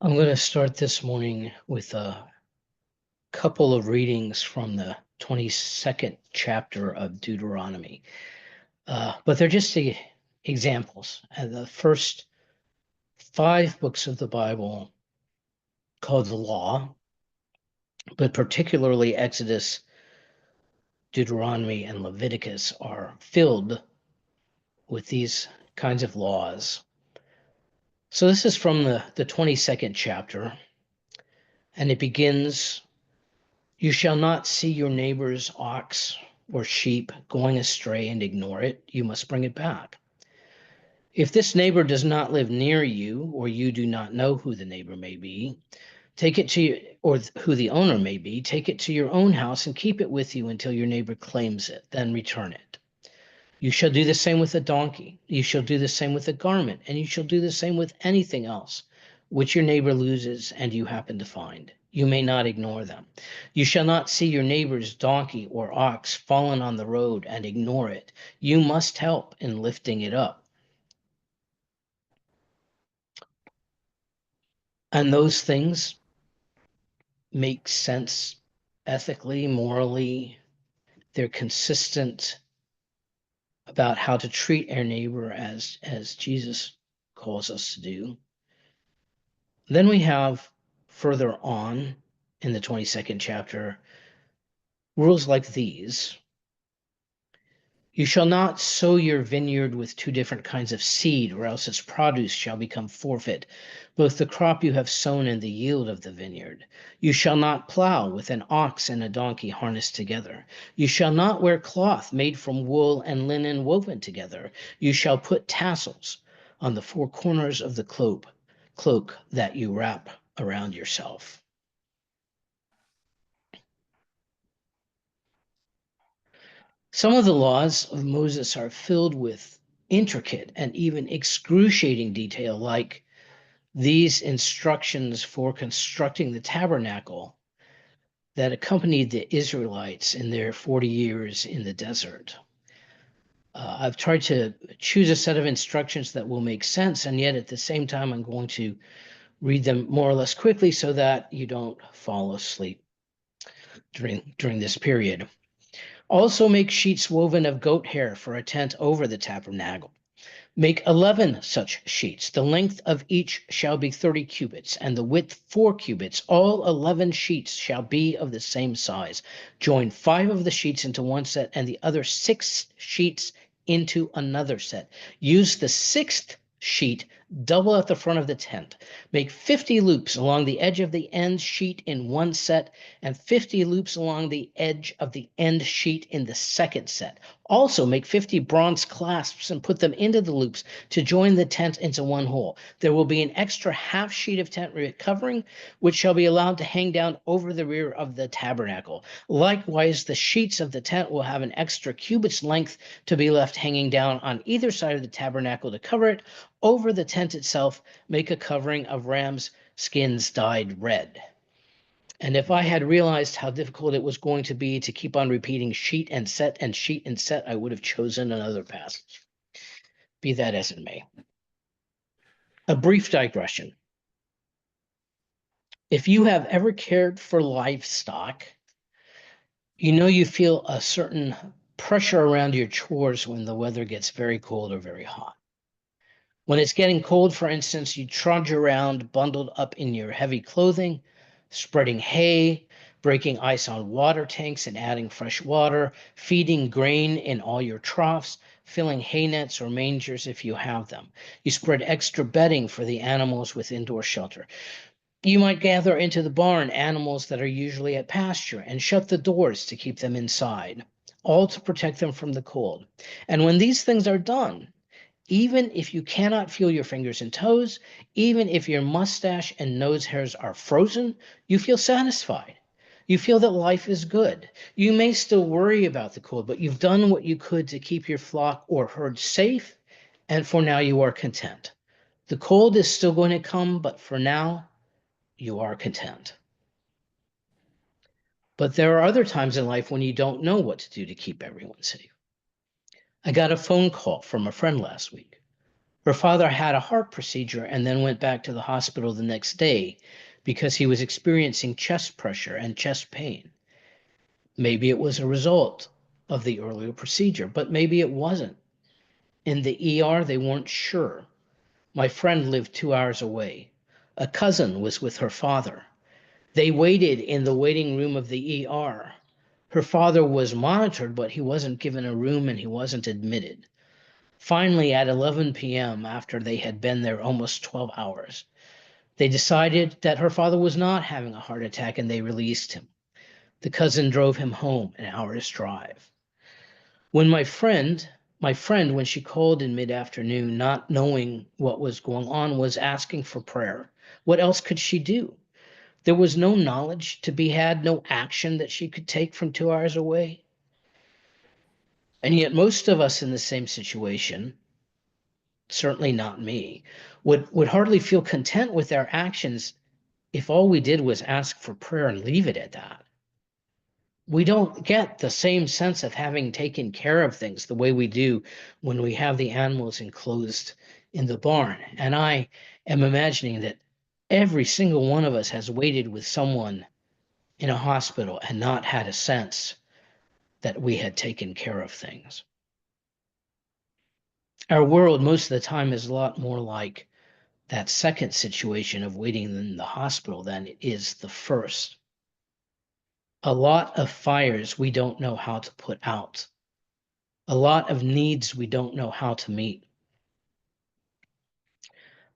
I'm going to start this morning with a couple of readings from the 22nd chapter of Deuteronomy. But they're just examples. And the first 5 books of the Bible, called the Law, but particularly Exodus, Deuteronomy, and Leviticus, are filled with these kinds of laws. So this is from the 22nd chapter, and it begins: You shall not see your neighbor's ox or sheep going astray and ignore it. You must bring it back. If this neighbor does not live near you, or you do not know who the neighbor may be, take it to you, or who the owner may be, take it to your own house and keep it with you until your neighbor claims it, then return it. You shall do the same with a donkey. You shall do the same with a garment, and you shall do the same with anything else which your neighbor loses and you happen to find. You may not ignore them. You shall not see your neighbor's donkey or ox fallen on the road and ignore it. You must help in lifting it up. And those things make sense ethically, morally. They're consistent about how to treat our neighbor as Jesus calls us to do. Then we have further on in the 22nd chapter rules like these. You shall not sow your vineyard with 2 different kinds of seed, or else its produce shall become forfeit, both the crop you have sown and the yield of the vineyard. You shall not plow with an ox and a donkey harnessed together. You shall not wear cloth made from wool and linen woven together. You shall put tassels on the 4 corners of the cloak that you wrap around yourself. Some of the laws of Moses are filled with intricate and even excruciating detail, like these instructions for constructing the tabernacle that accompanied the Israelites in their 40 years in the desert. I've tried to choose a set of instructions that will make sense, and yet at the same time, I'm going to read them more or less quickly so that you don't fall asleep during this period. Also make sheets woven of goat hair for a tent over the tabernacle. Make 11 such sheets. The length of each shall be 30 cubits, and the width 4 cubits. All 11 sheets shall be of the same size. Join 5 of the sheets into one set, and the other 6 sheets into another set. Use the 6th sheet double at the front of the tent. Make 50 loops along the edge of the end sheet in one set, and 50 loops along the edge of the end sheet in the second set. Also make 50 bronze clasps and put them into the loops to join the tent into one hole. There will be an extra half sheet of tent covering, which shall be allowed to hang down over the rear of the tabernacle. Likewise, the sheets of the tent will have an extra cubit's length to be left hanging down on either side of the tabernacle to cover it. Over the tent itself, make a covering of ram's skins dyed red. And if I had realized how difficult it was going to be to keep on repeating sheet and set and sheet and set, I would have chosen another passage. Be that as it may. A brief digression. If you have ever cared for livestock, you know you feel a certain pressure around your chores when the weather gets very cold or very hot. When it's getting cold, for instance, you trudge around bundled up in your heavy clothing, spreading hay, breaking ice on water tanks and adding fresh water, feeding grain in all your troughs, filling hay nets or mangers if you have them. You spread extra bedding for the animals with indoor shelter. You might gather into the barn animals that are usually at pasture and shut the doors to keep them inside, all to protect them from the cold. And when these things are done, even if you cannot feel your fingers and toes, even if your mustache and nose hairs are frozen, you feel satisfied. You feel that life is good. You may still worry about the cold, but you've done what you could to keep your flock or herd safe, and for now you are content. The cold is still going to come, but for now, you are content. But there are other times in life when you don't know what to do to keep everyone safe. I got a phone call from a friend last week. Her father had a heart procedure and then went back to the hospital the next day because he was experiencing chest pressure and chest pain. Maybe it was a result of the earlier procedure, but maybe it wasn't. In the ER, they weren't sure. My friend lived 2 hours away. A cousin was with her father. They waited in the waiting room of the ER. Her father was monitored, but he wasn't given a room and he wasn't admitted. Finally, at 11 p.m., after they had been there almost 12 hours, they decided that her father was not having a heart attack and they released him. The cousin drove him home an hour's drive. When my friend, when she called in mid-afternoon, not knowing what was going on, was asking for prayer. What else could she do? There was no knowledge to be had, no action that she could take from 2 hours away. And yet most of us in the same situation, certainly not me, would hardly feel content with our actions if all we did was ask for prayer and leave it at that. We don't get the same sense of having taken care of things the way we do when we have the animals enclosed in the barn. And I am imagining that every single one of us has waited with someone in a hospital and not had a sense that we had taken care of things. Our world, most of the time, is a lot more like that second situation of waiting in the hospital than it is the first. A lot of fires we don't know how to put out, a lot of needs we don't know how to meet,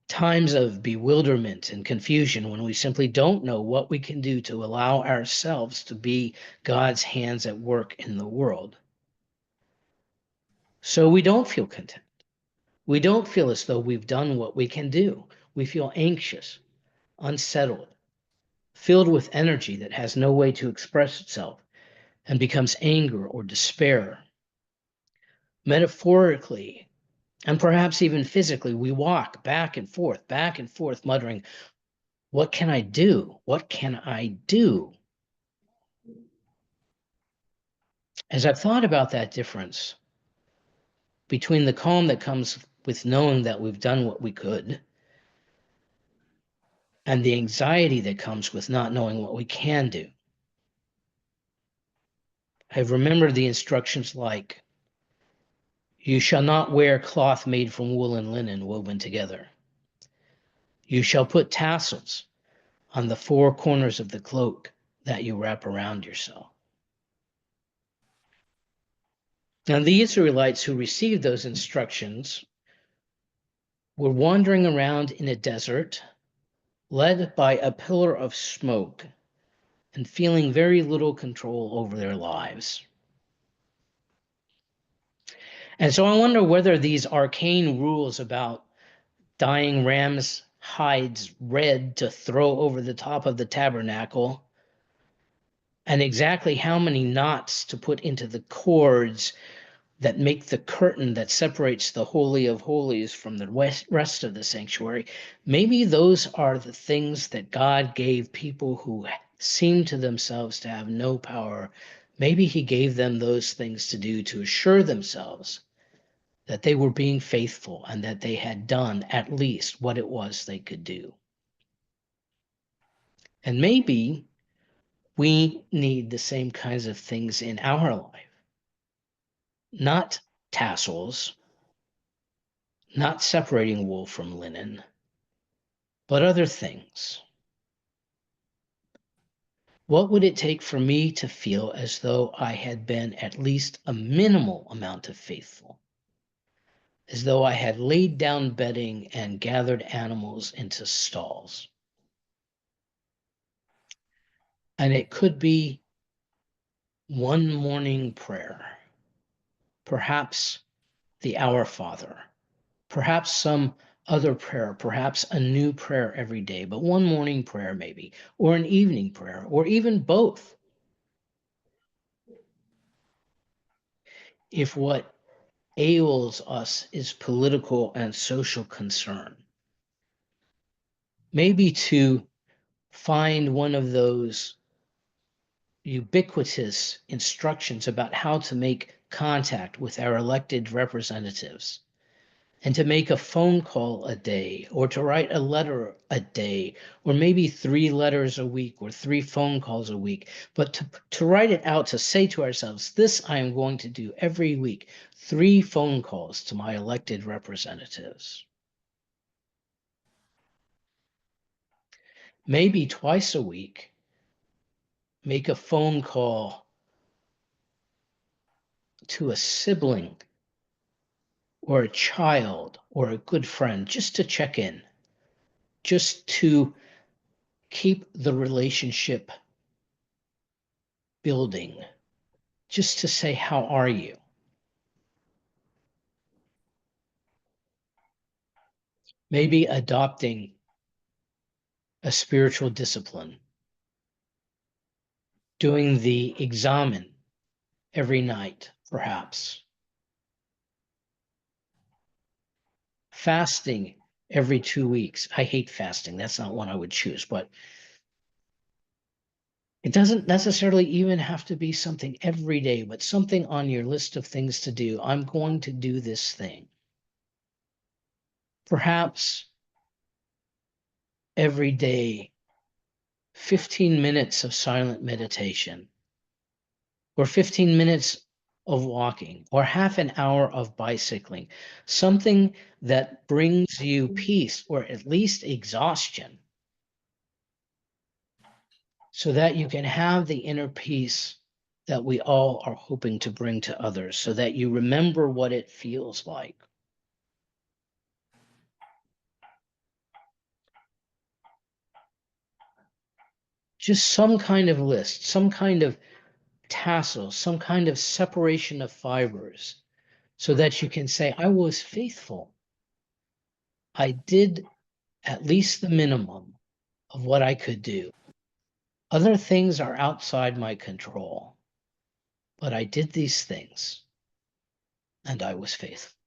times of bewilderment and confusion when we simply don't know what we can do to allow ourselves to be God's hands at work in the world. So we don't feel content. We don't feel as though we've done what we can do. We feel anxious, unsettled, filled with energy that has no way to express itself and becomes anger or despair. Metaphorically, and perhaps even physically, we walk back and forth, muttering, "What can I do? What can I do?" As I've thought about that difference between the calm that comes with knowing that we've done what we could and the anxiety that comes with not knowing what we can do, I've remembered the instructions like, "You shall not wear cloth made from wool and linen woven together. You shall put tassels on the four corners of the cloak that you wrap around yourself." Now, the Israelites who received those instructions were wandering around in a desert, led by a pillar of smoke and feeling very little control over their lives. And so I wonder whether these arcane rules about dyeing ram's hides red to throw over the top of the tabernacle, and exactly how many knots to put into the cords that make the curtain that separates the Holy of Holies from the rest of the sanctuary, maybe those are the things that God gave people who seem to themselves to have no power. Maybe he gave them those things to do to assure themselves that they were being faithful and that they had done at least what it was they could do. And maybe we need the same kinds of things in our life, not tassels, not separating wool from linen, but other things. What would it take for me to feel as though I had been at least a minimal amount of faithful, as though I had laid down bedding and gathered animals into stalls? And it could be one morning prayer, perhaps the Our Father, perhaps some other prayer, perhaps a new prayer every day, but one morning prayer maybe, or an evening prayer, or even both. If what ails us is political and social concern, maybe to find one of those ubiquitous instructions about how to make contact with our elected representatives and to make a phone call a day, or to write a letter a day, or maybe 3 letters a week, or 3 phone calls a week, but to write it out, to say to ourselves, this I am going to do every week, 3 phone calls to my elected representatives. Maybe twice a week, make a phone call to a sibling or a child or a good friend, just to check in, just to keep the relationship building, just to say, how are you? Maybe adopting a spiritual discipline, doing the examen every night, perhaps, fasting every 2 weeks. I hate fasting. That's not one I would choose, but it doesn't necessarily even have to be something every day, but something on your list of things to do. I'm going to do this thing. Perhaps every day, 15 minutes of silent meditation, or 15 minutes of walking, or half an hour of bicycling, something that brings you peace or at least exhaustion, so that you can have the inner peace that we all are hoping to bring to others, so that you remember what it feels like. Just some kind of list, some kind of tassel, some kind of separation of fibers, so that you can say, I was faithful. I did at least the minimum of what I could do. Other things are outside my control, but I did these things and I was faithful.